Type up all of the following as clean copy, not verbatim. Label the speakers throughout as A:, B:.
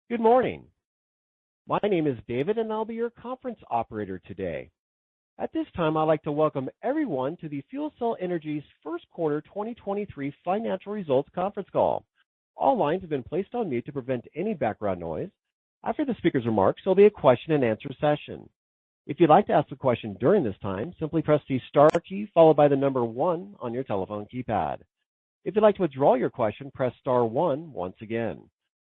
A: Good morning. My name is David, and I'll be your conference operator today. At this time, I'd like to welcome everyone to the FuelCell Energy's first quarter 2023 financial results conference call. All lines have been placed on mute to prevent any background noise. After the speaker's remarks, there'll be a question-and-answer session. If you'd like to ask a question during this time, simply press the star key followed by the number 1 on your telephone keypad. If you'd like to withdraw your question, press star 1 once again.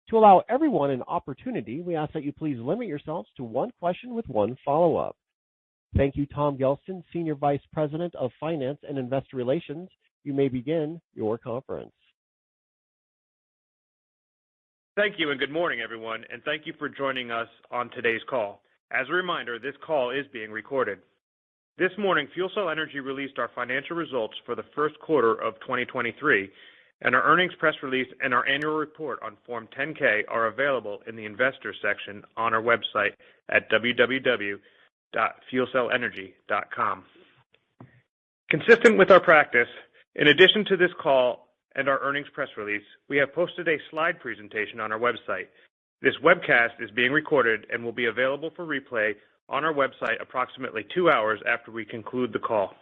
A: To allow everyone an opportunity, we ask that you please limit yourselves to one question with one follow-up. Thank you, Tom Gelston, Senior Vice President of Finance and Investor Relations. You may begin your conference.
B: Thank you, and good morning, everyone, and thank you for joining us on today's call. As a reminder, this call is being recorded. This morning, FuelCell Energy released our financial results for the first quarter of 2023, and our earnings press release and our annual report on Form 10-K are available in the Investors section on our website at www.fuelcellenergy.com. Consistent with our practice, in addition to this call and our earnings press release, we have posted a slide presentation on our website. This webcast is being recorded and will be available for replay on our website approximately 2 hours after we conclude the call.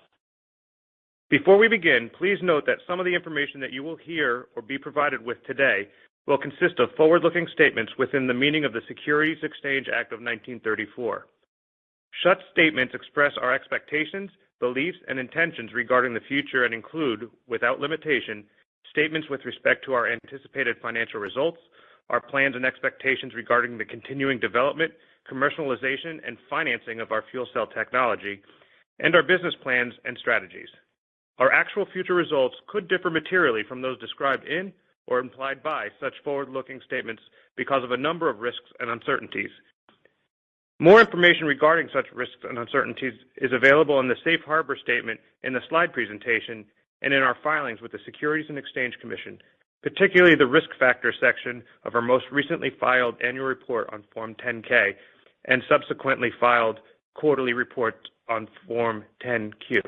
B: Before we begin, please note that some of the information that you will hear or be provided with today will consist of forward-looking statements within the meaning of the Securities Exchange Act of 1934. Such statements express our expectations, beliefs, and intentions regarding the future and include, without limitation, statements with respect to our anticipated financial results, our plans and expectations regarding the continuing development, commercialization, and financing of our fuel cell technology, and our business plans and strategies. Our actual future results could differ materially from those described in or implied by such forward-looking statements because of a number of risks and uncertainties. More information regarding such risks and uncertainties is available in the Safe Harbor statement in the slide presentation and in our filings with the Securities and Exchange Commission, particularly the Risk Factor section of our most recently filed annual report on Form 10-K and subsequently filed quarterly report on Form 10-Q.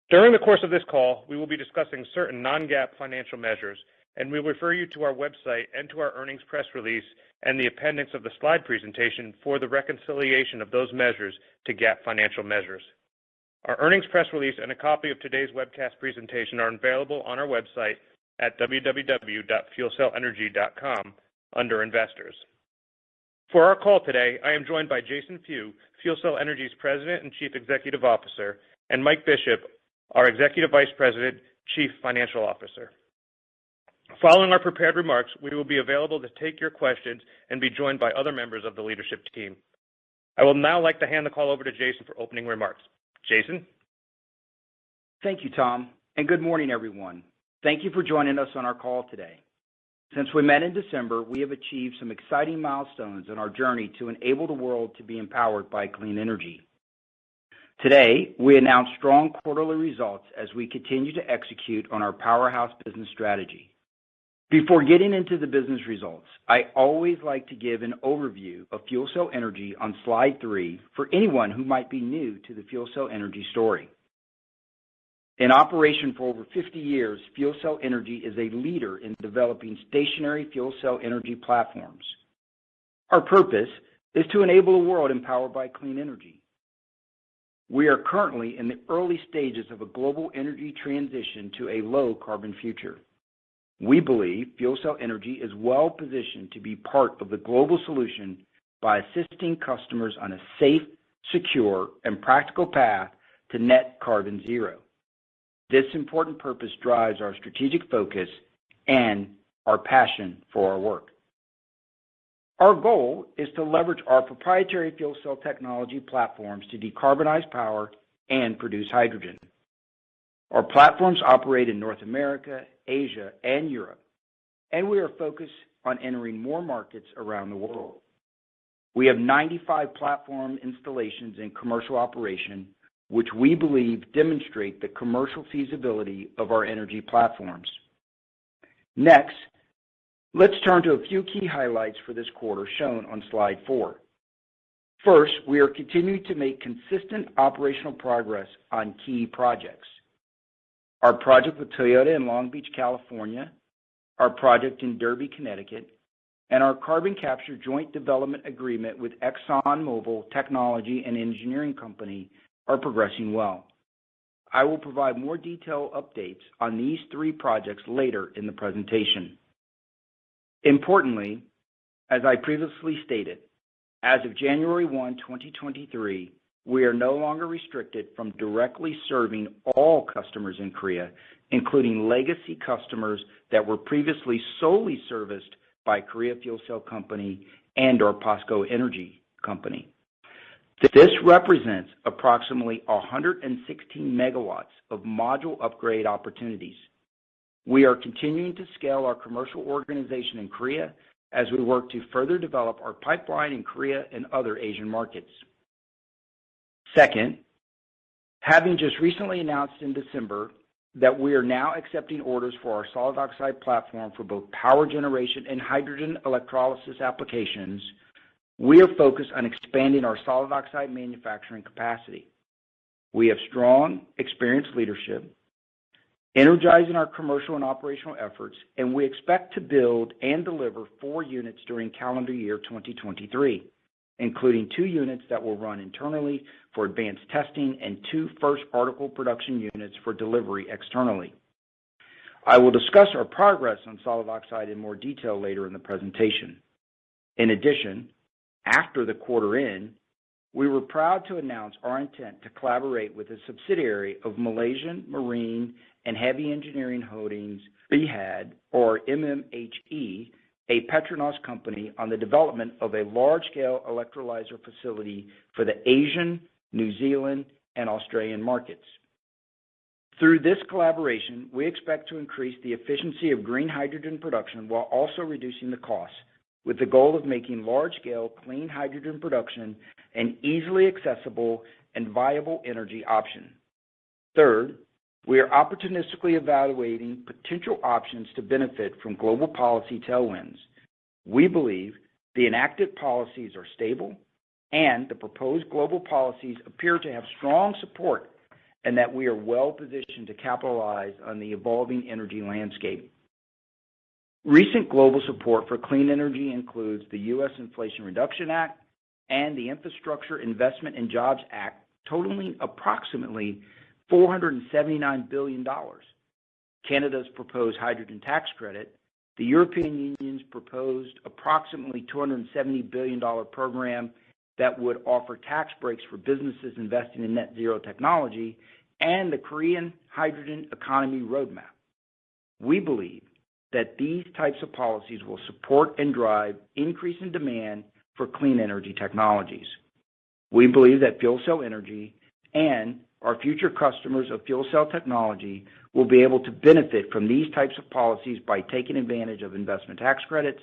B: During the course of this call, we will be discussing certain non-GAAP financial measures, and we refer you to our website and to our earnings press release and the appendix of the slide presentation for the reconciliation of those measures to GAAP financial measures. Our earnings press release and a copy of today's webcast presentation are available on our website at www.fuelcellenergy.com under Investors. For our call today, I am joined by Jason Few, FuelCell Energy's President and Chief Executive Officer, and Mike Bishop, our Executive Vice President, Chief Financial Officer. Following our prepared remarks, we will be available to take your questions and be joined by other members of the leadership team. I will now like to hand the call over to Jason for opening remarks. Jason?
C: Thank you, Tom, and good morning, everyone. Thank you for joining us on our call today. Since we met in December, we have achieved some exciting milestones on our journey to enable the world to be empowered by clean energy. Today, we announced strong quarterly results as we continue to execute on our powerhouse business strategy. Before getting into the business results, I always like to give an overview of FuelCell Energy on slide 3 for anyone who might be new to the FuelCell Energy story. In operation for over 50 years, FuelCell Energy is a leader in developing stationary fuel cell energy platforms. Our purpose is to enable a world empowered by clean energy. We are currently in the early stages of a global energy transition to a low-carbon future. We believe FuelCell Energy is well positioned to be part of the global solution by assisting customers on a safe, secure, and practical path to net carbon zero. This important purpose drives our strategic focus and our passion for our work. Our goal is to leverage our proprietary fuel cell technology platforms to decarbonize power and produce hydrogen. Our platforms operate in North America, Asia, and Europe, and we are focused on entering more markets around the world. We have 95 platform installations in commercial operation, which we believe demonstrate the commercial feasibility of our energy platforms. Next, let's turn to a few key highlights for this quarter shown on slide 4. First, we are continuing to make consistent operational progress on key projects. Our project with Toyota in Long Beach, California, our project in Derby, Connecticut, and our carbon capture joint development agreement with ExxonMobil Technology and Engineering Company are progressing well. I will provide more detailed updates on these 3 projects later in the presentation. Importantly, as I previously stated, as of January 1, 2023, we are no longer restricted from directly serving all customers in Korea, including legacy customers that were previously solely serviced by Korea Fuel Cell Company and/or POSCO Energy Company. This represents approximately 116 megawatts of module upgrade opportunities. We are continuing to scale our commercial organization in Korea as we work to further develop our pipeline in Korea and other Asian markets. Second, having just recently announced in December that we are now accepting orders for our solid oxide platform for both power generation and hydrogen electrolysis applications, we are focused on expanding our solid oxide manufacturing capacity. We have strong, experienced leadership, energizing our commercial and operational efforts, and we expect to build and deliver 4 units during calendar year 2023, including 2 units that will run internally for advanced testing and 2 first article production units for delivery externally. I will discuss our progress on solid oxide in more detail later in the presentation. In addition, after the quarter end, we were proud to announce our intent to collaborate with a subsidiary of Malaysian Marine and Heavy Engineering Holdings, BHAD, or MMHE, a Petronas company, on the development of a large-scale electrolyzer facility for the Asian, New Zealand, and Australian markets. Through this collaboration, we expect to increase the efficiency of green hydrogen production while also reducing the costs, with the goal of making large-scale clean hydrogen production an easily accessible and viable energy option. Third, we are opportunistically evaluating potential options to benefit from global policy tailwinds. We believe the enacted policies are stable and the proposed global policies appear to have strong support, and that we are well positioned to capitalize on the evolving energy landscape. Recent global support for clean energy includes the U.S. Inflation Reduction Act and the Infrastructure Investment and Jobs Act, totaling approximately $479 billion. Canada's proposed hydrogen tax credit, the European Union's proposed approximately $270 billion program that would offer tax breaks for businesses investing in net zero technology, and the Korean Hydrogen Economy Roadmap. We believe that these types of policies will support and drive increase in demand for clean energy technologies. We believe that FuelCell Energy and our future customers of fuel cell technology will be able to benefit from these types of policies by taking advantage of investment tax credits,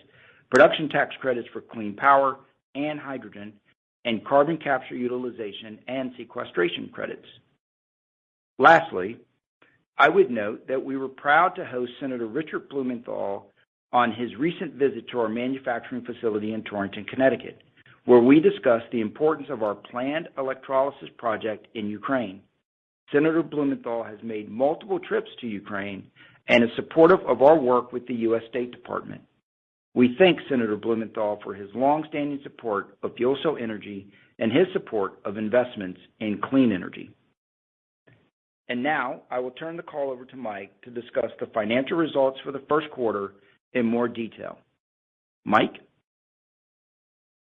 C: production tax credits for clean power and hydrogen, and carbon capture utilization and sequestration credits. Lastly, I would note that we were proud to host Senator Richard Blumenthal on his recent visit to our manufacturing facility in Torrington, Connecticut, where we discussed the importance of our planned electrolysis project in Ukraine. Senator Blumenthal has made multiple trips to Ukraine and is supportive of our work with the U.S. State Department. We thank Senator Blumenthal for his longstanding support of FuelCell Energy and his support of investments in clean energy. And now I will turn the call over to Mike to discuss the financial results for the first quarter in more detail. Mike?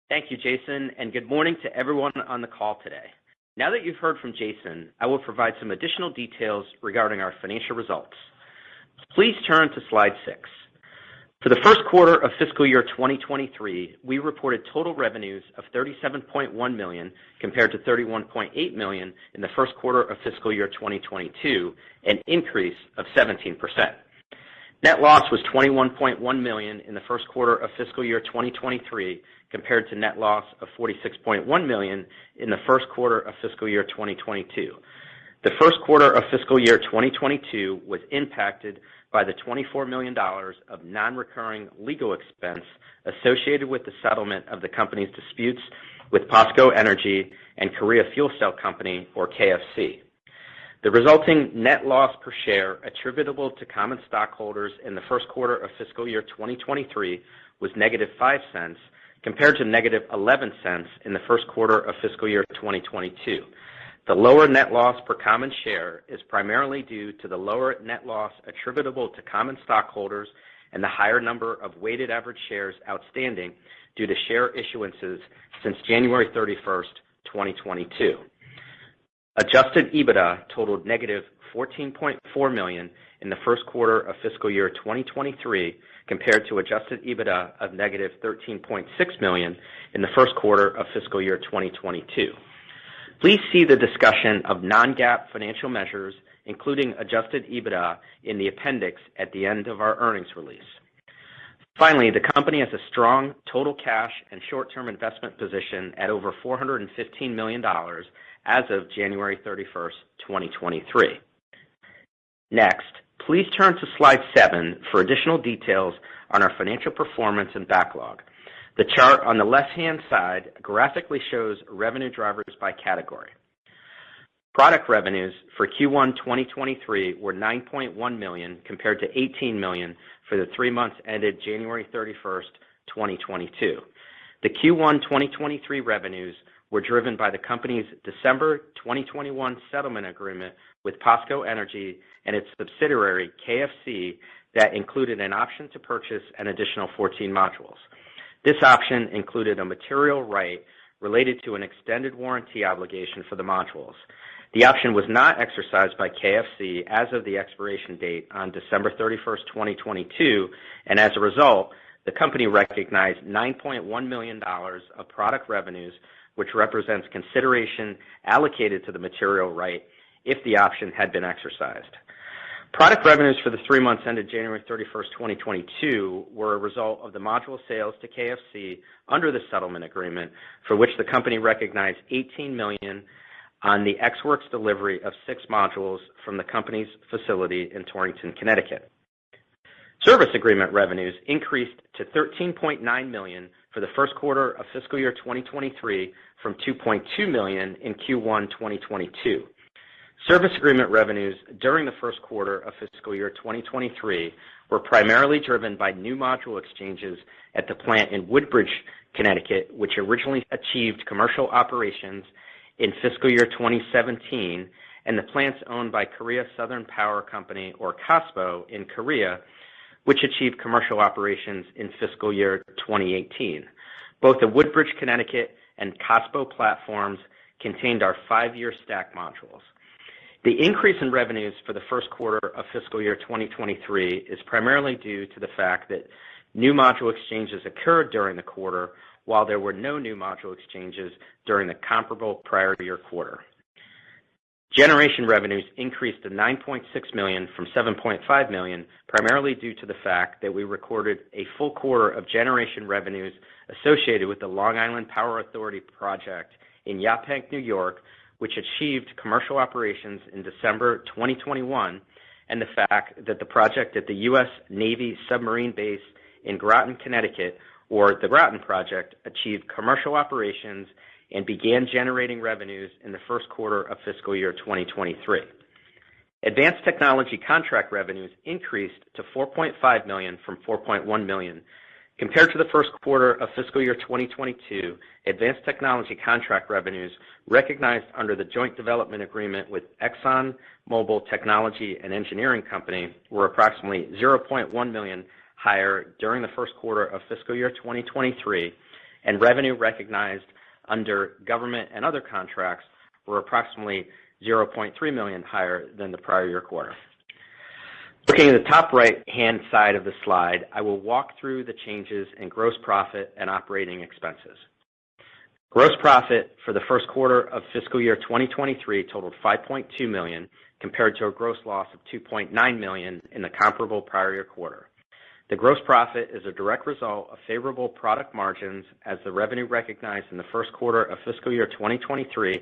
D: Thank you, Jason, and good morning to everyone on the call today. Now that you've heard from Jason, I will provide some additional details regarding our financial results. Please turn to slide 6. For the first quarter of fiscal year 2023, we reported total revenues of $37.1 million compared to $31.8 million in the first quarter of fiscal year 2022, an increase of 17%. Net loss was $21.1 million in the first quarter of fiscal year 2023 compared to net loss of $46.1 million in the first quarter of fiscal year 2022. The first quarter of fiscal year 2022 was impacted by the $24 million of non-recurring legal expense associated with the settlement of the company's disputes with POSCO Energy and Korea Fuel Cell Company, or KFC. The resulting net loss per share attributable to common stockholders in the first quarter of fiscal year 2023 was -$0.05 compared to -$0.11 in the first quarter of fiscal year 2022. The lower net loss per common share is primarily due to the lower net loss attributable to common stockholders and the higher number of weighted average shares outstanding due to share issuances since January 31st, 2022. Adjusted EBITDA totaled -$14.4 million in the first quarter of fiscal year 2023 compared to adjusted EBITDA of -$13.6 million in the first quarter of fiscal year 2022. Please see the discussion of non-GAAP financial measures, including adjusted EBITDA, in the appendix at the end of our earnings release. Finally, the company has a strong total cash and short-term investment position at over $415 million as of January 31st, 2023. Next, please turn to slide 7 for additional details on our financial performance and backlog. The chart on the left-hand side graphically shows revenue drivers by category. Product revenues for Q1 2023 were $9.1 million compared to $18 million for the 3 months ended January 31st, 2022. The Q1 2023 revenues were driven by the company's December 2021 settlement agreement with POSCO Energy and its subsidiary KFC that included an option to purchase an additional 14 modules. This option included a material right related to an extended warranty obligation for the modules. The option was not exercised by KFC as of the expiration date on December 31st, 2022, and as a result, the company recognized $9.1 million of product revenues, which represents consideration allocated to the material right if the option had been exercised. Product revenues for the 3 months ended January 31st, 2022 were a result of the module sales to KFC under the settlement agreement, for which the company recognized $18 million on the ex-works delivery of 6 modules from the company's facility in Torrington, Connecticut. Service agreement revenues increased to $13.9 million for the first quarter of fiscal year 2023 from $2.2 million in Q1 2022. Service agreement revenues during the first quarter of fiscal year 2023 were primarily driven by new module exchanges at the plant in Woodbridge, Connecticut, which originally achieved commercial operations in fiscal year 2017, and the plants owned by Korea Southern Power Company, or KOSPO, in Korea, which achieved commercial operations in fiscal year 2018. Both the Woodbridge, Connecticut, and KOSPO platforms contained our 5-year stack modules. The increase in revenues for the first quarter of fiscal year 2023 is primarily due to the fact that new module exchanges occurred during the quarter, while there were no new module exchanges during the comparable prior year quarter. Generation revenues increased to $9.6 million from $7.5 million, primarily due to the fact that we recorded a full quarter of generation revenues associated with the Long Island Power Authority project in Yaphank, New York, which achieved commercial operations in December 2021, and the fact that the project at the U.S. Navy submarine base in Groton, Connecticut, or the Groton project, achieved commercial operations and began generating revenues in the first quarter of fiscal year 2023. Advanced technology contract revenues increased to $4.5 million from $4.1 million. Compared to the first quarter of fiscal year 2022, advanced technology contract revenues recognized under the joint development agreement with ExxonMobil Technology and Engineering Company were approximately $0.1 million higher during the first quarter of fiscal year 2023, and revenue recognized under government and other contracts were approximately $0.3 million higher than the prior year quarter. Looking at the top right-hand side of the slide, I will walk through the changes in gross profit and operating expenses. Gross profit for the first quarter of fiscal year 2023 totaled $5.2 million, compared to a gross loss of $2.9 million in the comparable prior year quarter. The gross profit is a direct result of favorable product margins, as the revenue recognized in the first quarter of fiscal year 2023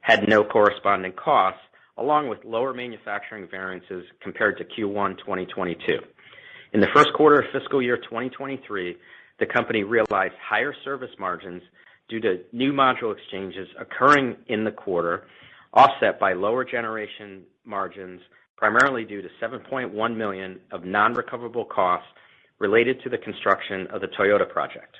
D: had no corresponding costs, along with lower manufacturing variances compared to Q1 2022. In the first quarter of fiscal year 2023, the company realized higher service margins due to new module exchanges occurring in the quarter, offset by lower generation margins, primarily due to $7.1 million of non-recoverable costs related to the construction of the Toyota project.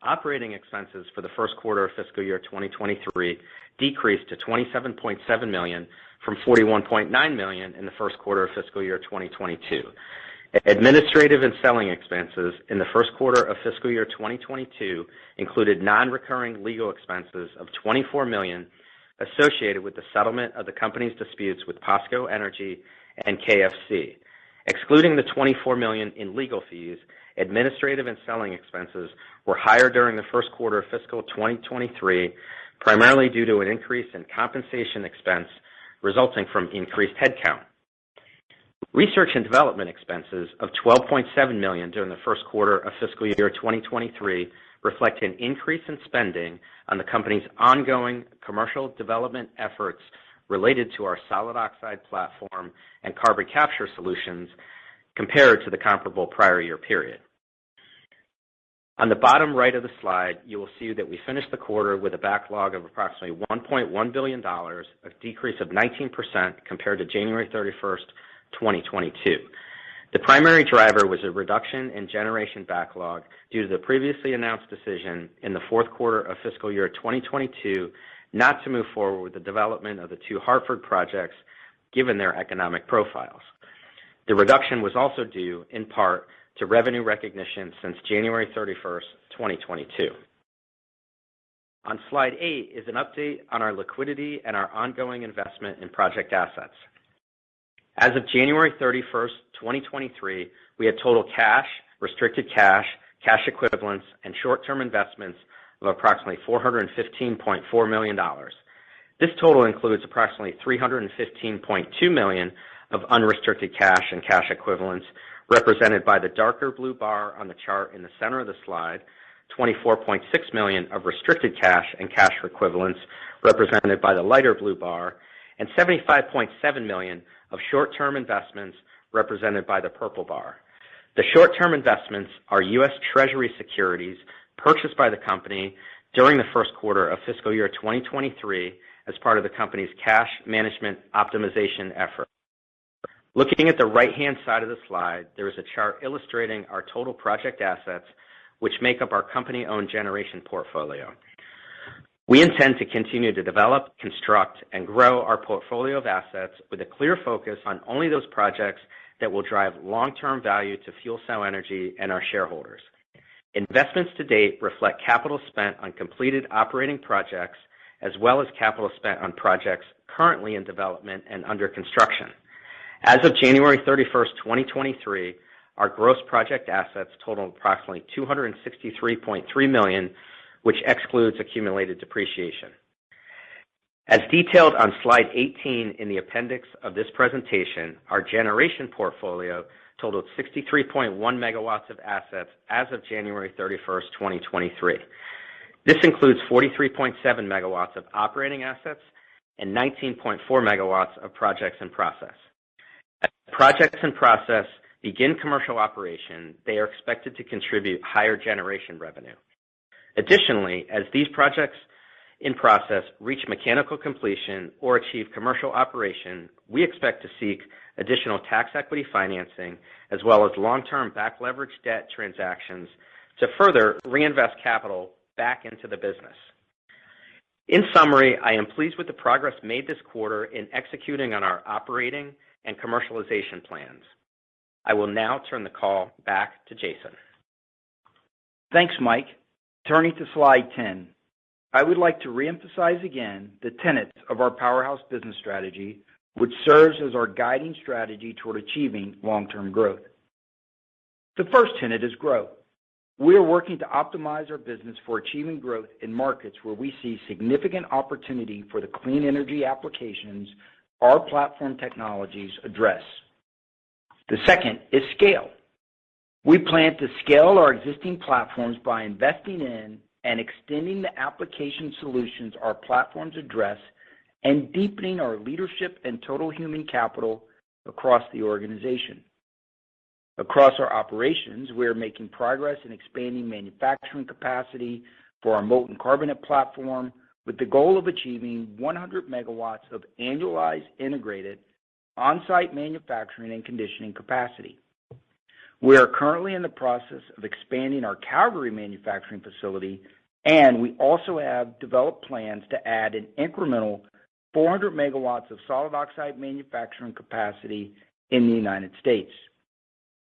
D: Operating expenses for the first quarter of fiscal year 2023 decreased to $27.7 million from $41.9 million in the first quarter of fiscal year 2022. Administrative and selling expenses in the first quarter of fiscal year 2022 included non-recurring legal expenses of $24 million associated with the settlement of the company's disputes with POSCO Energy and KFC. Excluding the $24 million in legal fees, administrative and selling expenses were higher during the first quarter of fiscal 2023, primarily due to an increase in compensation expense resulting from increased headcount. Research and development expenses of $12.7 million during the first quarter of fiscal year 2023 reflect an increase in spending on the company's ongoing commercial development efforts related to our solid oxide platform and carbon capture solutions compared to the comparable prior year period. On the bottom right of the slide, you will see that we finished the quarter with a backlog of approximately $1.1 billion, a decrease of 19% compared to January 31st, 2022. The primary driver was a reduction in generation backlog due to the previously announced decision in the fourth quarter of fiscal year 2022 not to move forward with the development of the two Hartford projects given their economic profiles. The reduction was also due, in part, to revenue recognition since January 31st, 2022. On slide 8 is an update on our liquidity and our ongoing investment in project assets. As of January 31st, 2023, we had total cash, restricted cash, cash equivalents, and short-term investments of approximately $415.4 million. This total includes approximately $315.2 million of unrestricted cash and cash equivalents, represented by the darker blue bar on the chart in the center of the slide, $24.6 million of restricted cash and cash equivalents, represented by the lighter blue bar, and $75.7 million of short-term investments, represented by the purple bar. The short-term investments are U.S. Treasury securities purchased by the company during the first quarter of fiscal year 2023 as part of the company's cash management optimization effort. Looking at the right-hand side of the slide, there is a chart illustrating our total project assets, which make up our company-owned generation portfolio. We intend to continue to develop, construct, and grow our portfolio of assets with a clear focus on only those projects that will drive long-term value to FuelCell Energy and our shareholders. Investments to date reflect capital spent on completed operating projects, as well as capital spent on projects currently in development and under construction. As of January 31st, 2023, our gross project assets total approximately $263.3 million, which excludes accumulated depreciation. As detailed on slide 18 in the appendix of this presentation, our generation portfolio totaled 63.1 megawatts of assets as of January 31st, 2023. This includes 43.7 megawatts of operating assets and 19.4 megawatts of projects in process. As projects in process begin commercial operation, they are expected to contribute higher generation revenue. Additionally, as these projects in process reach mechanical completion or achieve commercial operation, we expect to seek additional tax equity financing as well as long-term back leverage debt transactions to further reinvest capital back into the business. In summary, I am pleased with the progress made this quarter in executing on our operating and commercialization plans. I will now turn the call back to Jason.
C: Thanks, Mike. Turning to slide 10, I would like to reemphasize again the tenets of our powerhouse business strategy, which serves as our guiding strategy toward achieving long-term growth. The first tenet is growth. We are working to optimize our business for achieving growth in markets where we see significant opportunity for the clean energy applications our platform technologies address. The second is scale. We plan to scale our existing platforms by investing in and extending the application solutions our platforms address and deepening our leadership and total human capital across the organization. Across our operations, we are making progress in expanding manufacturing capacity for our molten carbonate platform with the goal of achieving 100 megawatts of annualized integrated on-site manufacturing and conditioning capacity. We are currently in the process of expanding our Calgary manufacturing facility, and we also have developed plans to add an incremental 400 megawatts of solid oxide manufacturing capacity in the United States.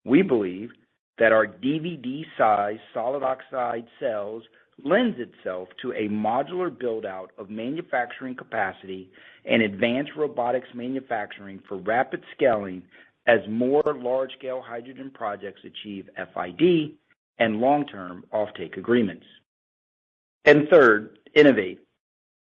C: We believe that our DVD-size solid oxide cells lends itself to a modular build-out of manufacturing capacity and advanced robotics manufacturing for rapid scaling as more large-scale hydrogen projects achieve FID and long-term offtake agreements. And third, innovate.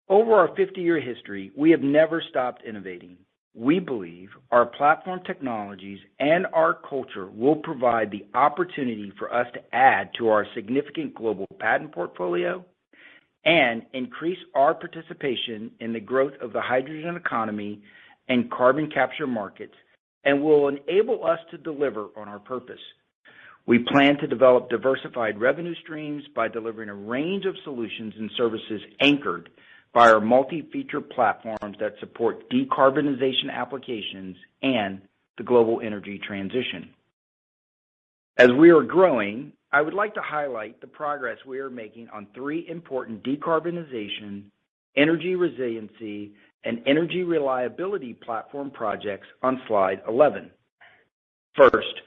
C: Over our 50-year history, we have never stopped innovating. We believe our platform technologies and our culture will provide the opportunity for us to add to our significant global patent portfolio and increase our participation in the growth of the hydrogen economy and carbon capture markets, and will enable us to deliver on our purpose. We plan to develop diversified revenue streams by delivering a range of solutions and services anchored by our multi-feature platforms that support decarbonization applications and the global energy transition. As we are growing, I would like to highlight the progress we are making on three important decarbonization, energy resiliency, and energy reliability platform projects on slide 11. First,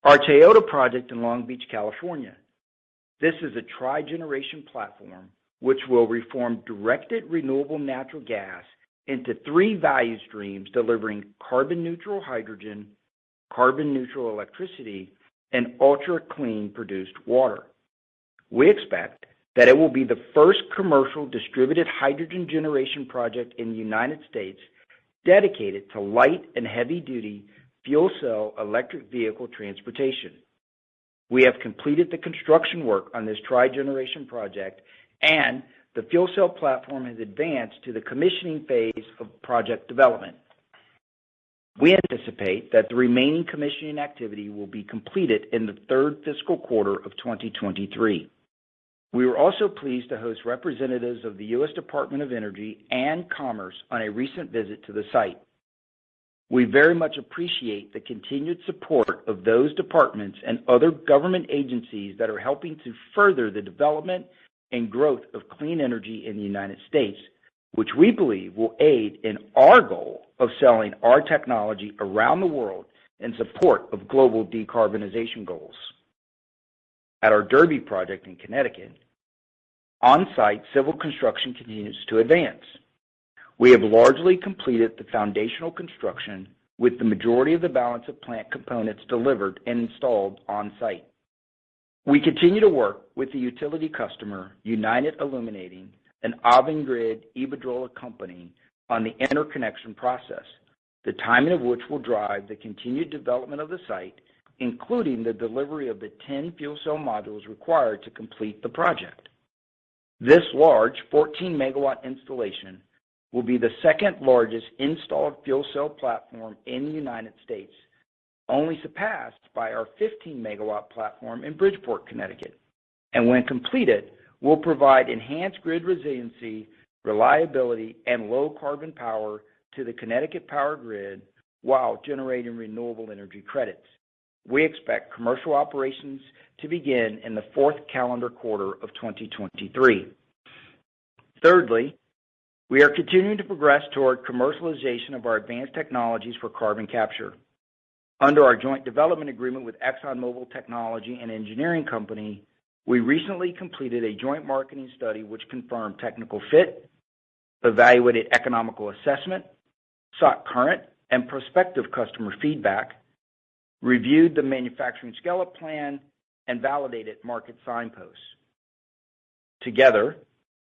C: our Toyota project in Long Beach, California. This is a tri-generation platform which will reform directed renewable natural gas into three value streams delivering carbon-neutral hydrogen, carbon-neutral electricity, and ultra-clean produced water. We expect that it will be the first commercial distributed hydrogen generation project in the United States dedicated to light and heavy-duty fuel cell electric vehicle transportation. We have completed the construction work on this tri-generation project, and the fuel cell platform has advanced to the commissioning phase of project development. We anticipate that the remaining commissioning activity will be completed in the third fiscal quarter of 2023. We were also pleased to host representatives of the U.S. Department of Energy and Commerce on a recent visit to the site. We very much appreciate the continued support of those departments and other government agencies that are helping to further the development and growth of clean energy in the United States, which we believe will aid in our goal of selling our technology around the world in support of global decarbonization goals. At our Derby project in Connecticut, on-site civil construction continues to advance. We have largely completed the foundational construction with the majority of the balance of plant components delivered and installed on-site. We continue to work with the utility customer, United Illuminating, an Avangrid Iberdrola company, on the interconnection process, the timing of which will drive the continued development of the site, including the delivery of the 10 fuel cell modules required to complete the project. This large 14-megawatt installation will be the second largest installed fuel cell platform in the United States, only surpassed by our 15-megawatt platform in Bridgeport, Connecticut, and when completed, will provide enhanced grid resiliency, reliability, and low-carbon power to the Connecticut power grid while generating renewable energy credits. We expect commercial operations to begin in the fourth calendar quarter of 2023. Thirdly, we are continuing to progress toward commercialization of our advanced technologies for carbon capture. Under our joint development agreement with ExxonMobil Technology and Engineering Company, we recently completed a joint marketing study which confirmed technical fit, evaluated economical assessment, sought current and prospective customer feedback, reviewed the manufacturing scale-up plan, and validated market signposts. Together,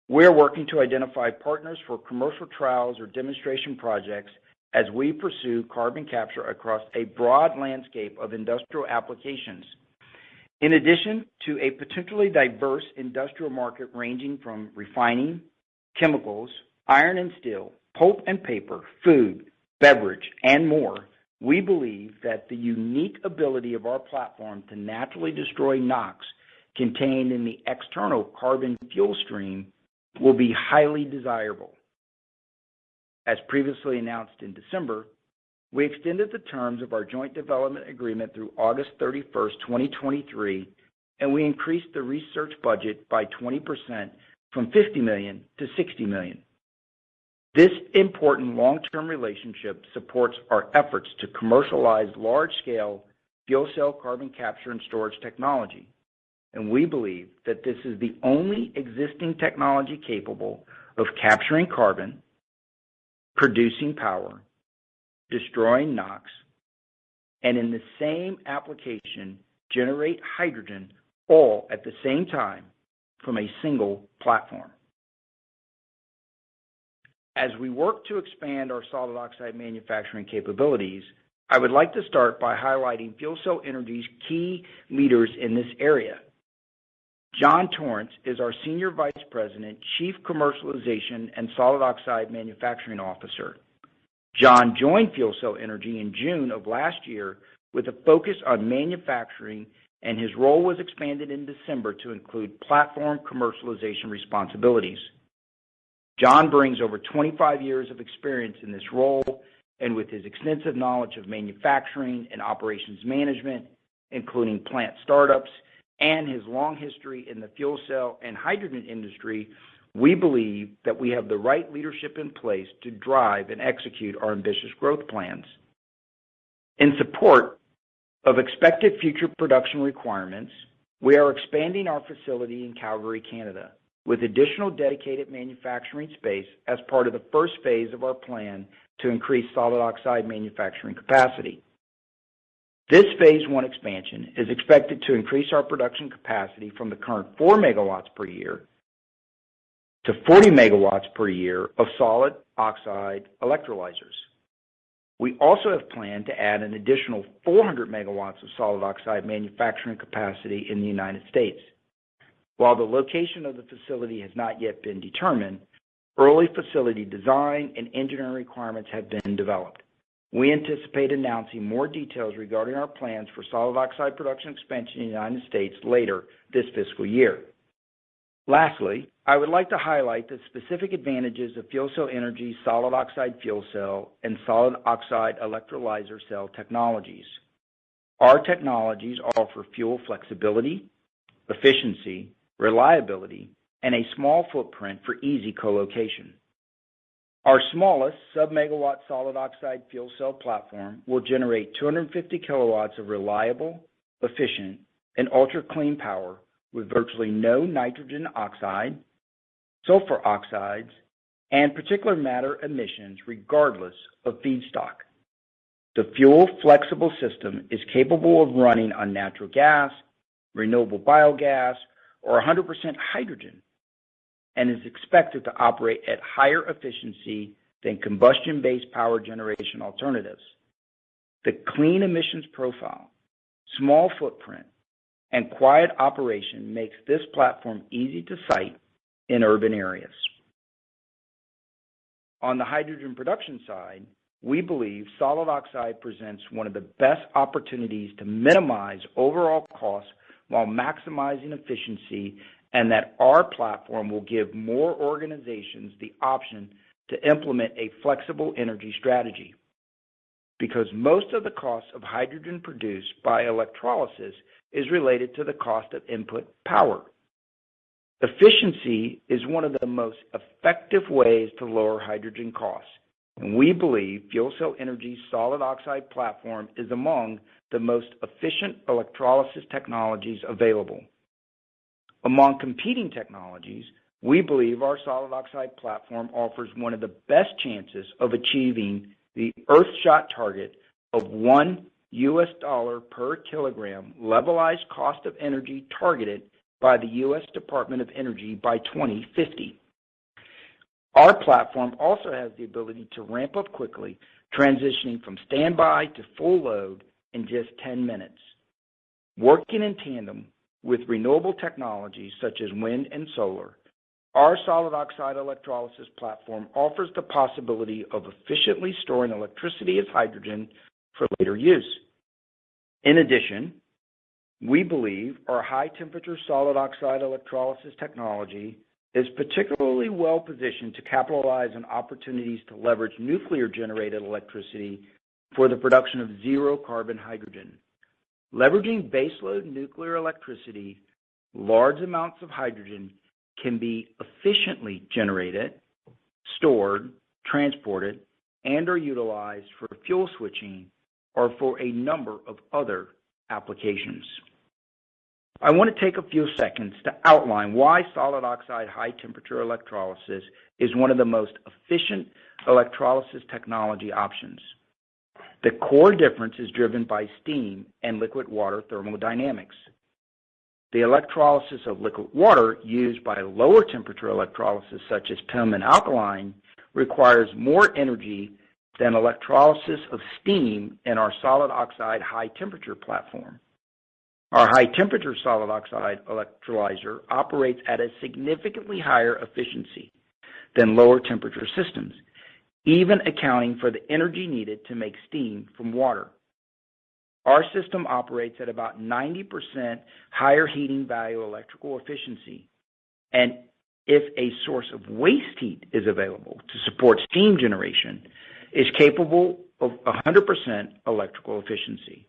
C: we are working to identify partners for commercial trials or demonstration projects as we pursue carbon capture across a broad landscape of industrial applications. In addition to a potentially diverse industrial market ranging from refining, chemicals, iron and steel, pulp and paper, food, beverage, and more, we believe that the unique ability of our platform to naturally destroy NOx contained in the external carbon fuel stream will be highly desirable. As previously announced in December, we extended the terms of our joint development agreement through August 31st, 2023, and we increased the research budget by 20% from $50 million to $60 million. This important long-term relationship supports our efforts to commercialize large-scale fuel cell carbon capture and storage technology, and we believe that this is the only existing technology capable of capturing carbon, producing power, destroying NOx, and in the same application, generate hydrogen all at the same time from a single platform. As we work to expand our solid oxide manufacturing capabilities, I would like to start by highlighting FuelCell Energy's key leaders in this area. John Torrance is our Senior Vice President, Chief Commercialization and Solid Oxide Manufacturing Officer. John joined FuelCell Energy in June of last year with a focus on manufacturing, and his role was expanded in December to include platform commercialization responsibilities. John brings over 25 years of experience in this role, and with his extensive knowledge of manufacturing and operations management, including plant startups, and his long history in the fuel cell and hydrogen industry, we believe that we have the right leadership in place to drive and execute our ambitious growth plans. In support of expected future production requirements, we are expanding our facility in Calgary, Canada, with additional dedicated manufacturing space as part of the first phase of our plan to increase solid oxide manufacturing capacity. This phase 1 expansion is expected to increase our production capacity from the current 4 megawatts per year to 40 megawatts per year of solid oxide electrolyzers. We also have planned to add an additional 400 megawatts of solid oxide manufacturing capacity in the United States. While the location of the facility has not yet been determined, early facility design and engineering requirements have been developed. We anticipate announcing more details regarding our plans for solid oxide production expansion in the United States later this fiscal year. Lastly, I would like to highlight the specific advantages of FuelCell Energy's solid oxide fuel cell and solid oxide electrolyzer cell technologies. Our technologies offer fuel flexibility, efficiency, reliability, and a small footprint for easy co-location. Our smallest sub-megawatt solid oxide fuel cell platform will generate 250 kilowatts of reliable, efficient, and ultra-clean power with virtually no nitrogen oxide, sulfur oxides, and particulate matter emissions regardless of feedstock. The fuel flexible system is capable of running on natural gas, renewable biogas, or 100% hydrogen, and is expected to operate at higher efficiency than combustion-based power generation alternatives. The clean emissions profile, small footprint, and quiet operation makes this platform easy to site in urban areas. On the hydrogen production side, we believe solid oxide presents one of the best opportunities to minimize overall costs while maximizing efficiency, and that our platform will give more organizations the option to implement a flexible energy strategy. Because most of the cost of hydrogen produced by electrolysis is related to the cost of input power. Efficiency is one of the most effective ways to lower hydrogen costs, and we believe FuelCell Energy's solid oxide platform is among the most efficient electrolysis technologies available. Among competing technologies, we believe our solid oxide platform offers one of the best chances of achieving the Earthshot target of $1 per kilogram levelized cost of energy targeted by the U.S. Department of Energy by 2050. Our platform also has the ability to ramp up quickly, transitioning from standby to full load in just 10 minutes. Working in tandem with renewable technologies such as wind and solar, our solid oxide electrolysis platform offers the possibility of efficiently storing electricity as hydrogen for later use. In addition, we believe our high-temperature solid oxide electrolysis technology is particularly well positioned to capitalize on opportunities to leverage nuclear-generated electricity for the production of zero-carbon hydrogen. Leveraging baseload nuclear electricity, large amounts of hydrogen can be efficiently generated, stored, transported, and are utilized for fuel switching or for a number of other applications. I want to take a few seconds to outline why solid oxide high temperature electrolysis is one of the most efficient electrolysis technology options. The core difference is driven by steam and liquid water thermodynamics. The electrolysis of liquid water used by lower temperature electrolysis such as PEM and alkaline requires more energy than electrolysis of steam in our solid oxide high temperature platform. Our high temperature solid oxide electrolyzer operates at a significantly higher efficiency than lower temperature systems, even accounting for the energy needed to make steam from water. Our system operates at about 90% higher heating value electrical efficiency, and if a source of waste heat is available to support steam generation, is capable of 100% electrical efficiency.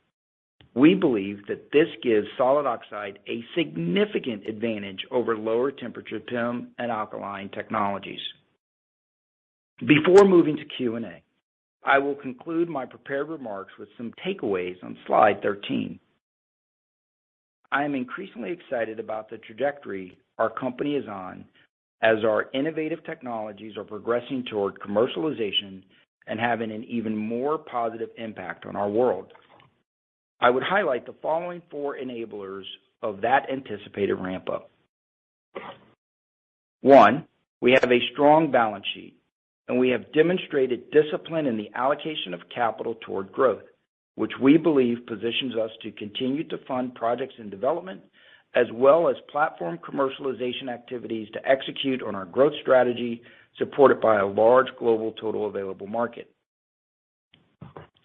C: We believe that this gives solid oxide a significant advantage over lower temperature PEM and alkaline technologies. Before moving to Q&A, I will conclude my prepared remarks with some takeaways on slide 13. I am increasingly excited about the trajectory our company is on as our innovative technologies are progressing toward commercialization and having an even more positive impact on our world. I would highlight the following 4 enablers of that anticipated ramp-up. 1, we have a strong balance sheet, and we have demonstrated discipline in the allocation of capital toward growth, which we believe positions us to continue to fund projects in development as well as platform commercialization activities to execute on our growth strategy supported by a large global total available market.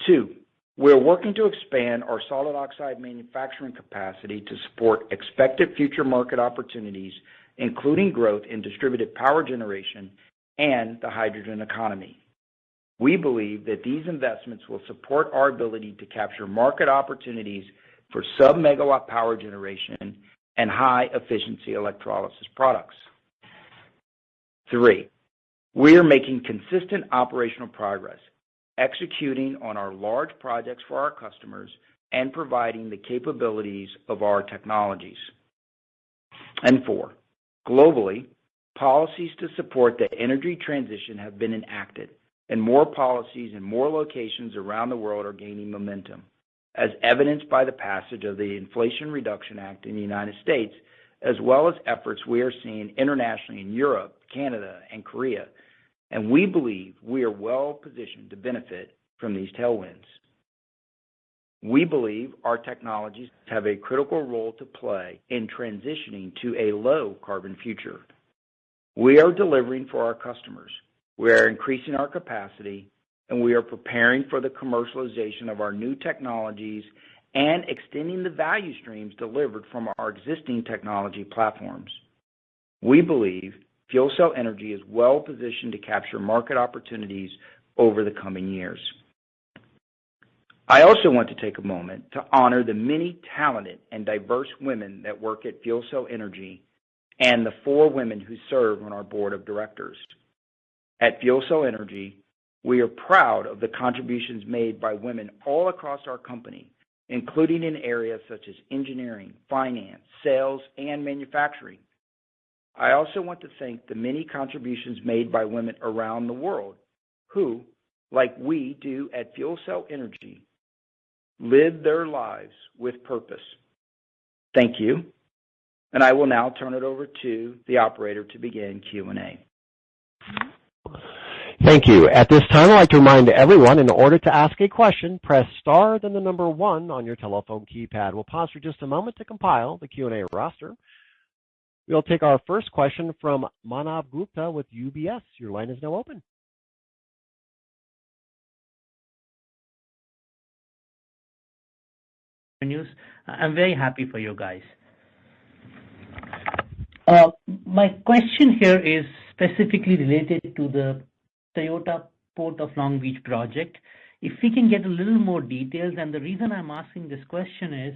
C: 2, we're working to expand our solid oxide manufacturing capacity to support expected future market opportunities, including growth in distributed power generation and the hydrogen economy. We believe that these investments will support our ability to capture market opportunities for sub-megawatt power generation and high-efficiency electrolysis products. 3, we are making consistent operational progress, executing on our large projects for our customers and providing the capabilities of our technologies. And 4, globally, policies to support the energy transition have been enacted, and more policies in more locations around the world are gaining momentum, as evidenced by the passage of the Inflation Reduction Act in the United States, as well as efforts we are seeing internationally in Europe, Canada, and Korea. And we believe we are well positioned to benefit from these tailwinds. We believe our technologies have a critical role to play in transitioning to a low carbon future. We are delivering for our customers. We are increasing our capacity, and we are preparing for the commercialization of our new technologies and extending the value streams delivered from our existing technology platforms. We believe FuelCell Energy is well positioned to capture market opportunities over the coming years. I also want to take a moment to honor the many talented and diverse women that work at FuelCell Energy and the 4 women who serve on our board of directors. At FuelCell Energy, we are proud of the contributions made by women all across our company, including in areas such as engineering, finance, sales, and manufacturing. I also want to thank the many contributions made by women around the world who, like we do at FuelCell Energy, live their lives with purpose. Thank you, and I will now turn it over to the operator to begin Q&A.
A: Thank you. At this time, I'd like to remind everyone, in order to ask a question, press star, then the number 1 on your telephone keypad. We'll pause for just a moment to compile the Q&A roster. We'll take our first question from Manav Gupta with UBS. Your line is now open.
E: News. I'm very happy for you guys. My question here is specifically related to the Toyota Port of Long Beach project. If we can get a little more details, and the reason I'm asking this question is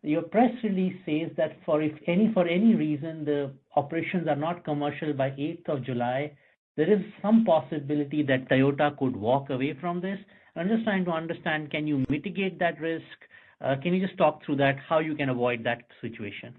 E: your press release says that for any reason the operations are not commercial by 8th of July, there is some possibility that Toyota could walk away from this. I'm just trying to understand, can you mitigate that risk? Can you just talk through that, how you can avoid that situation?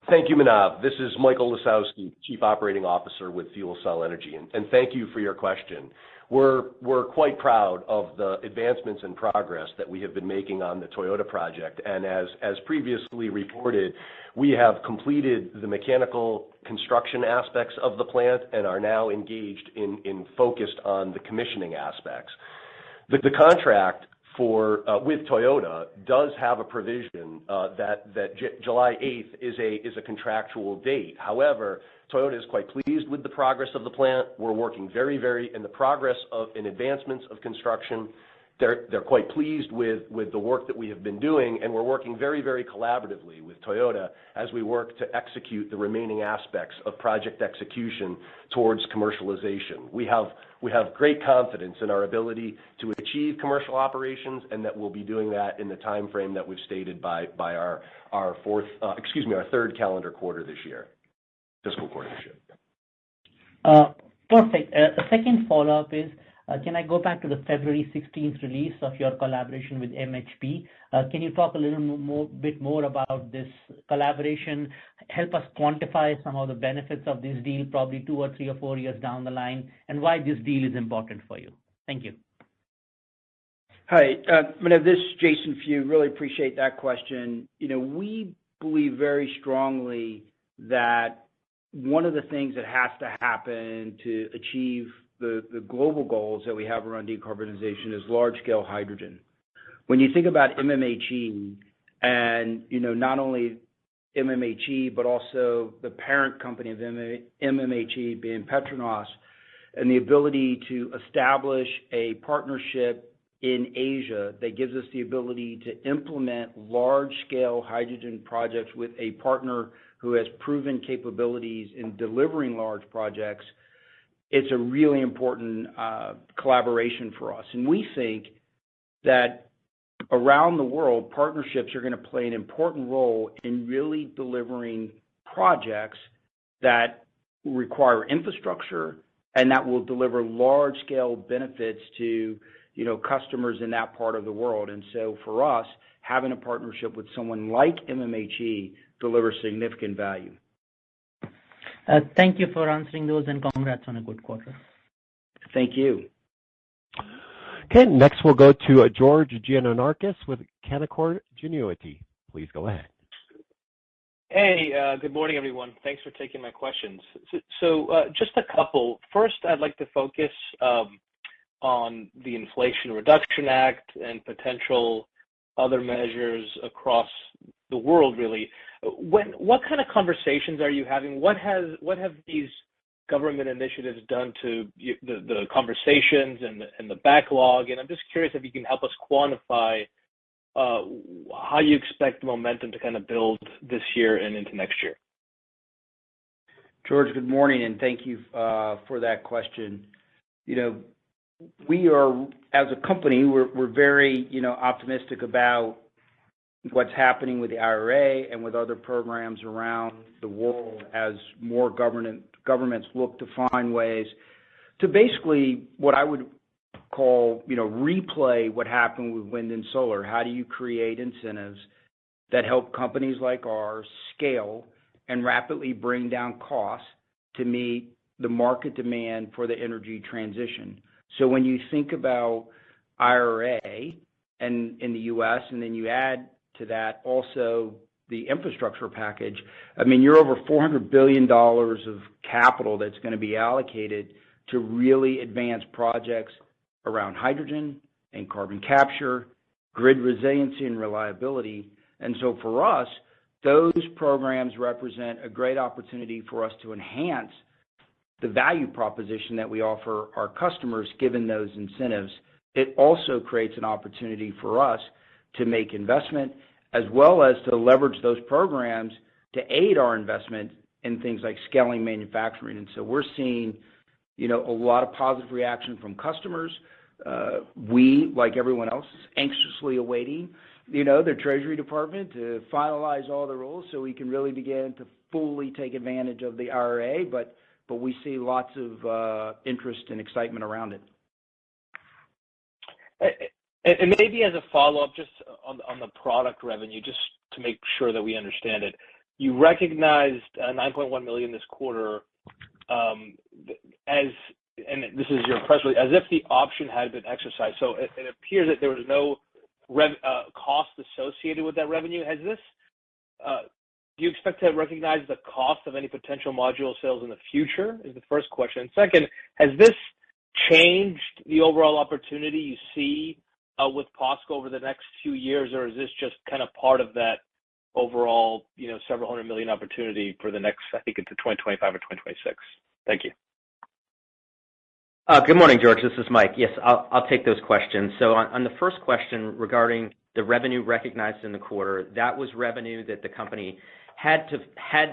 F: Thank you, Manav. This is Michael Lisowski, Chief Operating Officer with FuelCell Energy, and thank you for your question. We're quite proud of the advancements and progress that we have been making on the Toyota project, and as previously reported, we have completed the mechanical construction aspects of the plant and are now engaged in focused on the commissioning aspects. The contract with Toyota does have a provision that July 8th is a contractual date. However, Toyota is quite pleased with the progress of the plant. We're working very in the progress in advancements of construction. They're quite pleased with the work that we have been doing, and we're working very collaboratively with Toyota as we work to execute the remaining aspects of project execution towards commercialization. We have great confidence in our ability to achieve commercial operations, and that we'll be doing that in the time frame that we've stated by our third calendar quarter this year, fiscal quarter this year.
E: Perfect. A second follow-up is, can I go back to the February 16th release of your collaboration with MHP? Can you talk a little bit more about this collaboration? Help us quantify some of the benefits of this deal, probably 2 or 3 or 4 years down the line, and why this deal is important for you. Thank you.
C: Hi, Manav, this is Jason Few. Really appreciate that question. We believe very strongly that one of the things that has to happen to achieve the global goals that we have around decarbonization is large-scale hydrogen. When you think about MMHE and, not only MMHE, but also the parent company of MMHE being Petronas, and the ability to establish a partnership in Asia that gives us the ability to implement large-scale hydrogen projects with a partner who has proven capabilities in delivering large projects, it's a really important collaboration for us. And we think that around the world, partnerships are going to play an important role in really delivering projects that require infrastructure and that will deliver large-scale benefits to customers in that part of the world. And so for us, having a partnership with someone like MMHE delivers significant value.
E: Thank you for answering those, and congrats on a good quarter.
C: Thank you.
A: Okay, next we'll go to George Giannonarchis with Canaccord Genuity. Please go ahead.
G: Hey, good morning, everyone. Thanks for taking my questions. So just a couple. First, I'd like to focus on the Inflation Reduction Act and potential other measures across the world, really. What kind of conversations are you having? What have these government initiatives done to the conversations and the backlog? And I'm just curious if you can help us quantify how you expect the momentum to kind of build this year and into next year.
C: George, good morning, and thank you for that question. We are, as a company, we're very, optimistic about what's happening with the IRA and with other programs around the world as more governments look to find ways to basically what I would call, replay what happened with wind and solar. How do you create incentives that help companies like ours scale and rapidly bring down costs to meet the market demand for the energy transition? So when you think about IRA and in the U.S., and then you add to that also the infrastructure package, you're over $400 billion of capital that's going to be allocated to really advance projects around hydrogen and carbon capture, grid resiliency and reliability. And so for us, those programs represent a great opportunity for us to enhance the value proposition that we offer our customers given those incentives. It also creates an opportunity for us to make investment as well as to leverage those programs to aid our investment in things like scaling manufacturing. And so we're seeing, a lot of positive reaction from customers. We, like everyone else, is anxiously awaiting, their Treasury Department to finalize all the rules so we can really begin to fully take advantage of the IRA. But we see lots of interest and excitement around it.
G: And maybe as a follow-up, just on the product revenue, just to make sure that we understand it, you recognized $9.1 million this quarter and this is your press release, as if the option had been exercised. So it appears that there was no cost associated with that revenue. Has this? Do you expect to recognize the cost of any potential module sales in the future? Is the first question. Second, has this changed the overall opportunity you see with POSCO over the next few years, or is this just kind of part of that overall, several $100 million opportunity for the next, I think, into 2025 or 2026? Thank you.
D: Good morning, George. This is Mike. Yes, I'll take those questions. So on the first question regarding the revenue recognized in the quarter, that was revenue that the company had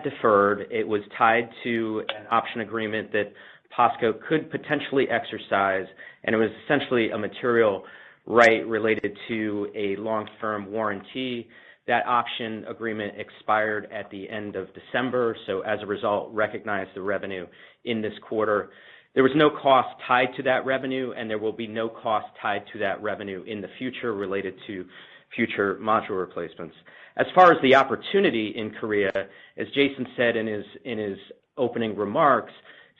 D: deferred. It was tied to an option agreement that POSCO could potentially exercise, and it was essentially a material right related to a long-term warranty. That option agreement expired at the end of December, so as a result, recognized the revenue in this quarter. There was no cost tied to that revenue, and there will be no cost tied to that revenue in the future related to future module replacements. As far as the opportunity in Korea, as Jason said in his opening remarks,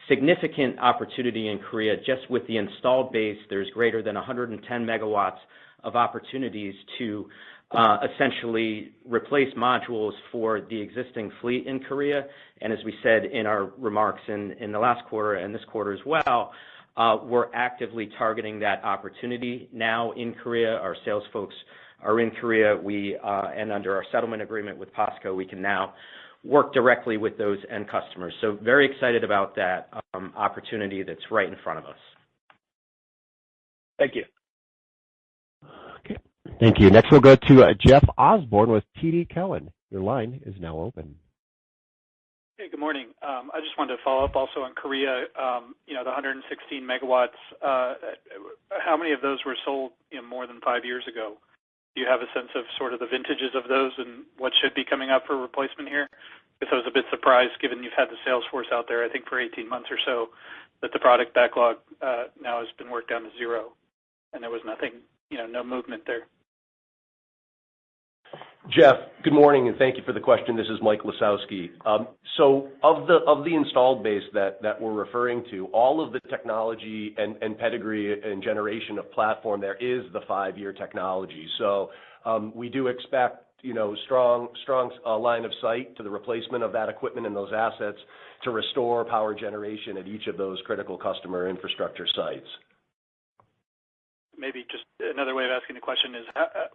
D: significant opportunity in Korea. Just with the installed base, there's greater than 110 megawatts of opportunities to essentially replace modules for the existing fleet in Korea. And as we said in our remarks in the last quarter and this quarter as well, we're actively targeting that opportunity now in Korea. Our sales folks are in Korea. And under our settlement agreement with POSCO, we can now work directly with those end customers. So very excited about that opportunity that's right in front of us.
G: Thank you.
A: Okay. Thank you. Next, we'll go to Jeff Osborne with TD Cowen. Your line is now open.
H: Hey, good morning. I just wanted to follow up also on Korea. The 116 megawatts, how many of those were sold more than 5 years ago? Do you have a sense of sort of the vintages of those and what should be coming up for replacement here? Because I was a bit surprised, given you've had the sales force out there, I think, for 18 months or so, that the product backlog now has been worked down to zero, and there was nothing, no movement there.
F: Jeff, good morning, and thank you for the question. This is Mike Lisowski. So of the installed base that we're referring to, all of the technology and pedigree and generation of platform, there is the 5-year technology. So we do expect, strong line of sight to the replacement of that equipment and those assets to restore power generation at each of those critical customer infrastructure sites.
H: Maybe just another way of asking the question is,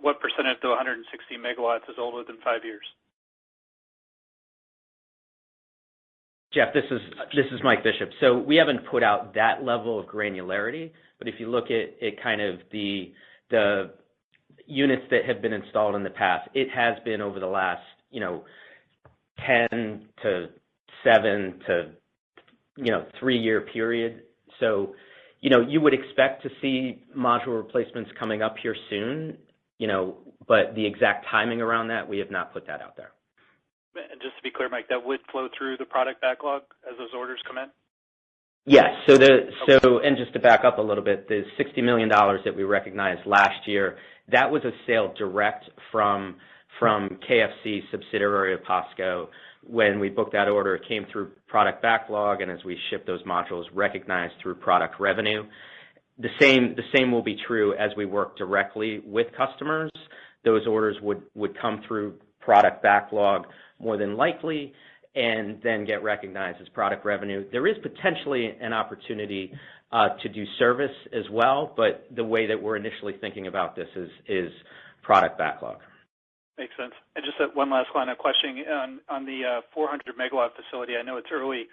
H: what percentage of the 160 megawatts is older than 5 years?
D: Jeff, this is Mike Bishop. So we haven't put out that level of granularity, but if you look at kind of the units that have been installed in the past, it has been over the last 10 to 7 to 3-year period. So you would expect to see module replacements coming up here soon, but the exact timing around that, we have not put that out there.
H: And just to be clear, Mike, that would flow through the product backlog as those orders come in?
D: Yes. And just to back up a little bit, the $60 million that we recognized last year, that was a sale direct from KFC, subsidiary of POSCO. When we booked that order, it came through product backlog, and as we ship those modules, recognized through product revenue. The same will be true as we work directly with customers. Those orders would come through product backlog more than likely, and then get recognized as product revenue. There is potentially an opportunity to do service as well, but the way that we're initially thinking about this is product backlog.
H: Makes sense. And just one last line of questioning on the 400 megawatt facility. I know it's early,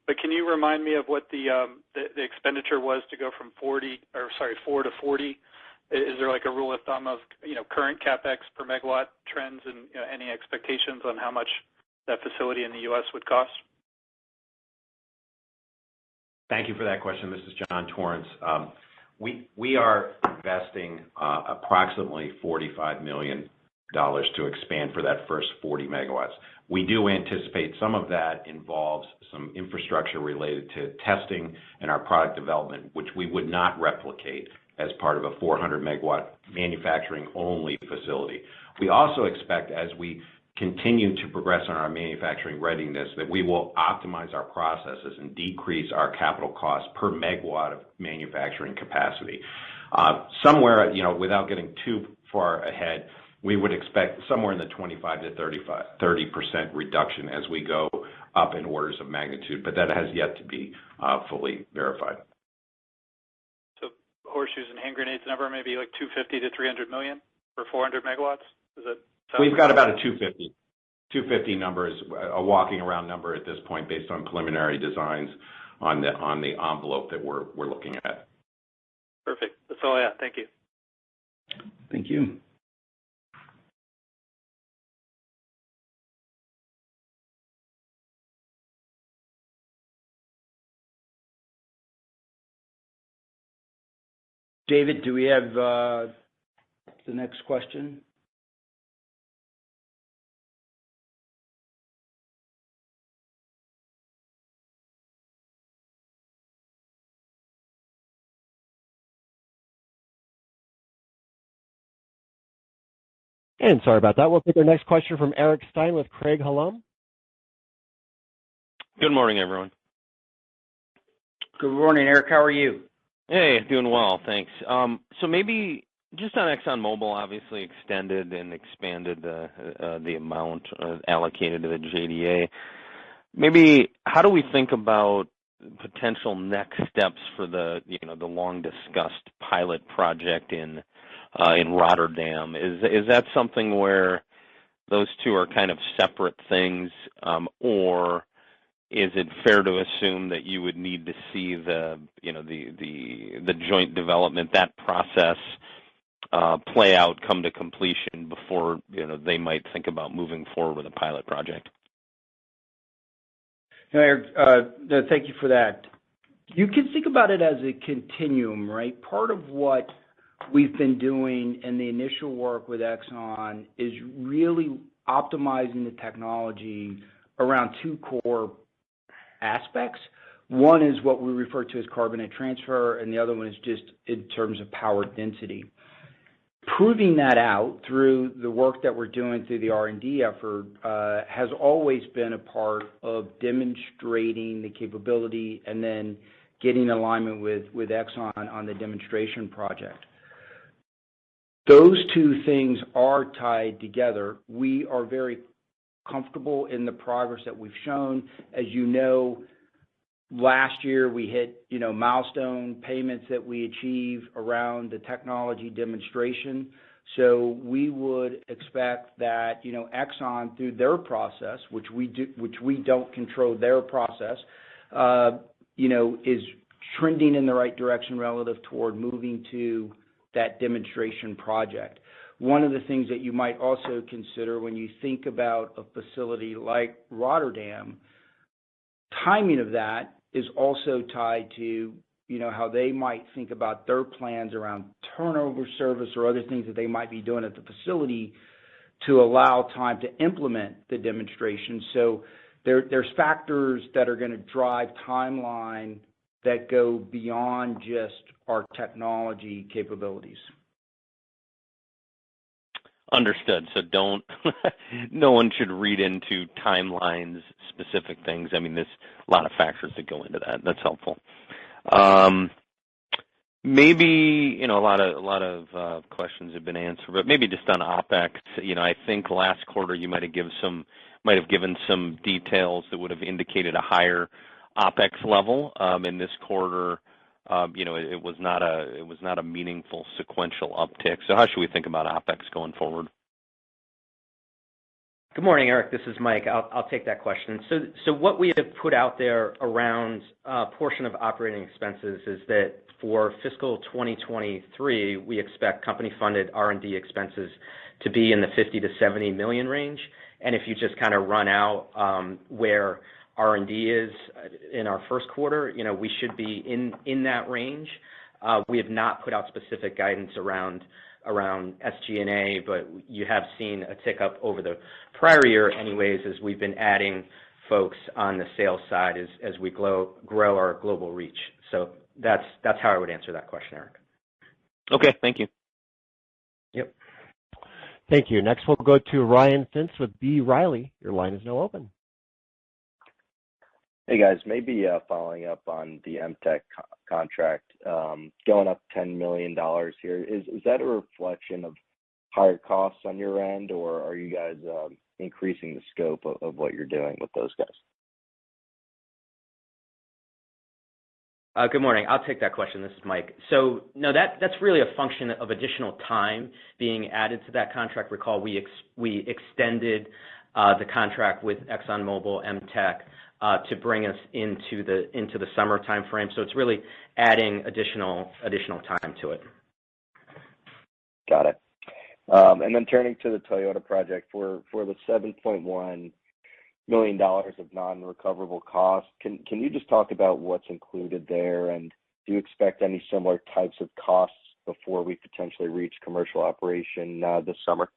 H: but can you remind me of what the expenditure was to go from 4 to 40? Is there like a rule of thumb of current capex per megawatt trends and any expectations on how much that facility in the U.S. would cost?
I: Thank you for that question. This is John Torrance. We are investing approximately $45 million to expand for that first 40 megawatts. We do anticipate some of that involves some infrastructure related to testing and our product development, which we would not replicate as part of a 400 megawatt manufacturing only facility. We also expect, as we continue to progress on our manufacturing readiness, that we will optimize our processes and decrease our capital costs per megawatt of manufacturing capacity. Somewhere, without getting too far ahead, we would expect somewhere in the 25 to 30% reduction as we go up in orders of magnitude, but that has yet to be fully verified.
H: So horseshoes and hand grenades number maybe like 250 to 300 million for 400 megawatts? Is that?
I: We've got about a 250. 250 number is a walking around number at this point based on preliminary designs on the envelope that we're looking at.
H: Perfect. That's all I have. Thank you.
C: Thank you. David, do we have the next question?
A: And sorry about that. We'll take our next question from Eric Stein with Craig-Hallum.
J: Good morning, everyone.
C: Good morning, Eric. How are you?
J: Hey, doing well, thanks. So maybe just on ExxonMobil, obviously extended and expanded the amount allocated to the JDA. Maybe how do we think about potential next steps for the long discussed pilot project in Rotterdam? Is that something where those two are kind of separate things, or is it fair to assume that you would need to see the joint development, that process play out, come to completion before they might think about moving forward with a pilot project?
C: Eric, thank you for that. You can think about it as a continuum, right? Part of what we've been doing in the initial work with Exxon is really optimizing the technology around two core aspects. One is what we refer to as carbonate transfer, and the other one is just in terms of power density. Proving that out through the work that we're doing through the R&D effort has always been a part of demonstrating the capability and then getting alignment with Exxon on the demonstration project. Those two things are tied together. We are very comfortable in the progress that we've shown. As you know, last year we hit, milestone payments that we achieved around the technology demonstration. So we would expect that, Exxon through their process, which we don't control their process, is trending in the right direction relative toward moving to that demonstration project. One of the things that you might also consider when you think about a facility like Rotterdam, timing of that is also tied to, how they might think about their plans around turnover service or other things that they might be doing at the facility to allow time to implement the demonstration. So there's factors that are going to drive timeline that go beyond just our technology capabilities.
J: Understood. So no one should read into timelines, specific things. I mean, there's a lot of factors that go into that. That's helpful. Maybe, a lot of questions have been answered, but maybe just on OpEx. I think last quarter you might have given some details that would have indicated a higher OpEx level. In this quarter, it was not a meaningful sequential uptick. So how should we think about OpEx going forward?
D: Good morning, Eric. This is Mike. I'll take that question. So what we have put out there around a portion of operating expenses is that for fiscal 2023, we expect company-funded R&D expenses to be in the $50 to $70 million range, And if you just kind of run out where R&D is in our first quarter, we should be in that range. We have not put out specific guidance around SG&A, but you have seen a tick up over the prior year anyways, as we've been adding folks on the sales side as we grow our global reach. So that's how I would answer that question, Eric.
J: Okay, thank you.
D: Yep.
A: Thank you. Next, we'll go to Ryan Pfingst with B. Riley. Your line is now open.
K: Hey guys, maybe following up on the MTech contract, going up $10 million here. Is that a reflection of higher costs on your end, or are you guys increasing the scope of what you're doing with those guys?
D: Good morning. I'll take that question. This is Mike. So no, that's really a function of additional time being added to that contract. Recall we extended the contract with ExxonMobil MTech to bring us into the summer time frame. So it's really adding additional time to it.
K: Got it. And then turning to the Toyota project for the $7.1 million of non-recoverable costs, can you just talk about what's included there, and do you expect any similar types of costs before we potentially reach commercial operation this summer?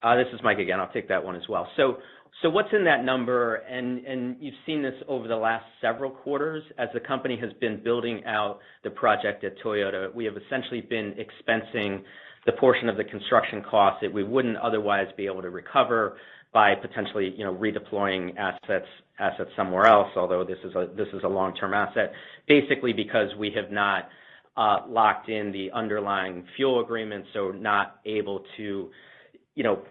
D: This is Mike again. I'll take that one as well. So what's in that number, and you've seen this over the last several quarters, as the company has been building out the project at Toyota, we have essentially been expensing the portion of the construction costs that we wouldn't otherwise be able to recover by potentially, redeploying assets somewhere else, although this is a long-term asset, basically because we have not locked in the underlying fuel agreement, so not able to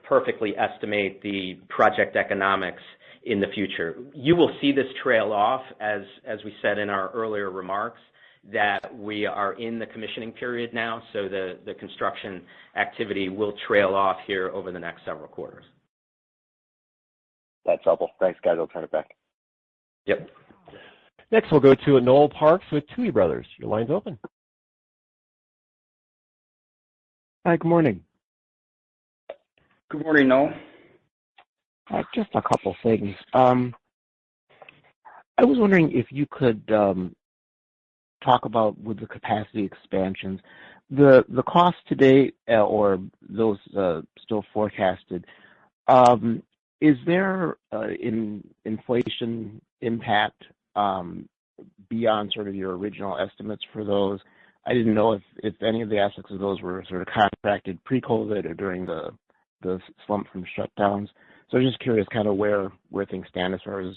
D: perfectly estimate the project economics in the future. You will see this trail off, as we said in our earlier remarks, that we are in the commissioning period now, so the construction activity will trail off here over the next several quarters.
K: That's helpful. Thanks, guys. I'll turn it back.
D: Yep.
A: Next, we'll go to Noel Parks with Tuohy Brothers. Your line's open.
L: Hi, good morning.
C: Good morning, Noel.
L: Just a couple things. I was wondering if you could talk about, with the capacity expansions, the cost to date, or those still forecasted. Is there inflation impact beyond sort of your original estimates for those? I didn't know if any of the aspects of those were sort of contracted pre-COVID or during the slump from shutdowns. So I'm just curious kind of where things stand as far as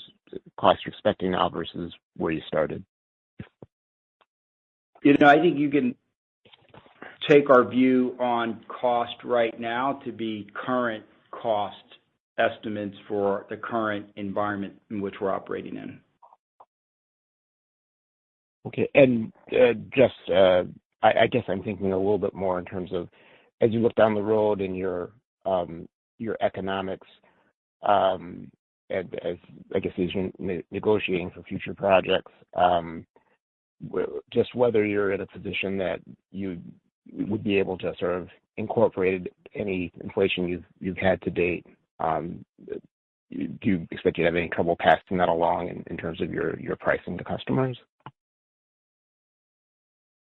L: costs you're expecting now versus where you started.
C: I think you can take our view on cost right now to be current cost estimates for the current environment in which we're operating in.
L: Okay, and I guess I'm thinking a little bit more in terms of, as you look down the road in your economics, and as I guess as you're negotiating for future projects, just whether you're in a position that you would be able to sort of incorporate any inflation you've had to date. Do you expect you to have any trouble passing that along in terms of your pricing to customers?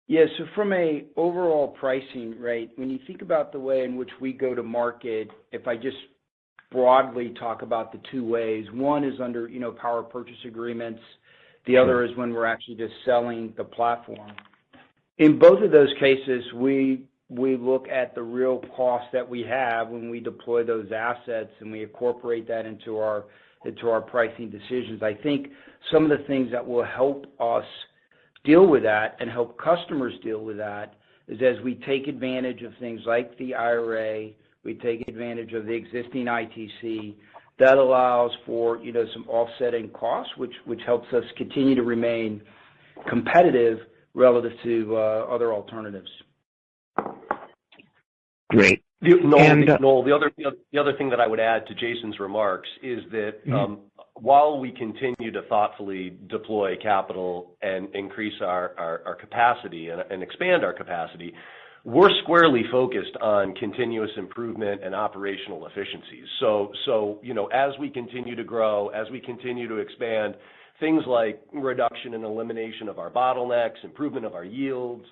C: Yeah, so from a overall pricing rate, when you think about the way in which we go to market, if I just broadly talk about the two ways, one is under, power purchase agreements. The other is when we're actually just selling the platform. In both of those cases, we look at the real cost that we have when we deploy those assets, and we incorporate that into our pricing decisions. I think some of the things that will help us deal with that and help customers deal with that is as we take advantage of things like the IRA, we take advantage of the existing ITC, that allows for, some offsetting costs, which helps us continue to remain competitive relative to other alternatives.
L: Great.
F: Noel, the other thing that I would add to Jason's remarks is that while we continue to thoughtfully deploy capital and increase our capacity and expand our capacity, we're squarely focused on continuous improvement and operational efficiencies. So, as we continue to grow, as we continue to expand, things like reduction and elimination of our bottlenecks, improvement of our yields,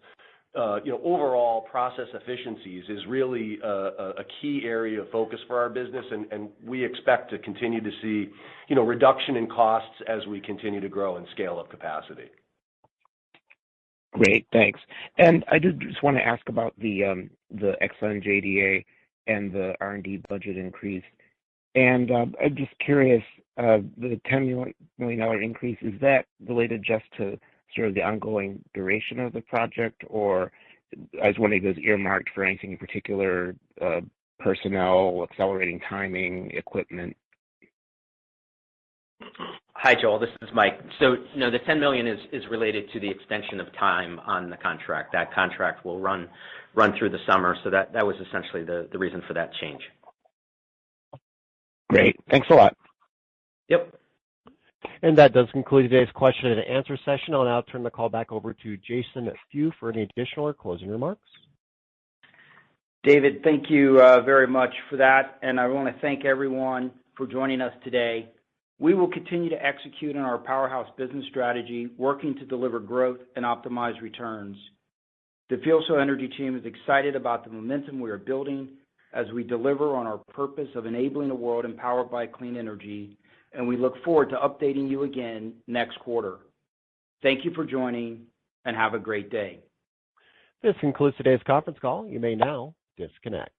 F: overall process efficiencies is really a key area of focus for our business, and we expect to continue to see, reduction in costs as we continue to grow and scale up capacity.
L: Great, thanks. And I did just want to ask about the Exxon JDA and the R&D budget increase. And I'm just curious, the $10 million increase, is that related just to sort of the ongoing duration of the project, or I was wondering if it was earmarked for anything in particular, personnel, accelerating timing, equipment?
D: Hi, Joel. This is Mike. So, the $10 million is related to the extension of time on the contract. That contract will run through the summer, so that was essentially the reason for that change.
L: Great. Thanks a lot.
D: Yep.
A: And that does conclude today's question and answer session. I'll now turn the call back over to Jason Few for any additional or closing remarks.
C: David, thank you very much for that, and I want to thank everyone for joining us today. We will continue to execute on our powerhouse business strategy, working to deliver growth and optimize returns. The FuelCell Energy team is excited about the momentum we are building as we deliver on our purpose of enabling a world empowered by clean energy, and we look forward to updating you again next quarter. Thank you for joining, and have a great day.
A: This concludes today's conference call. You may now disconnect.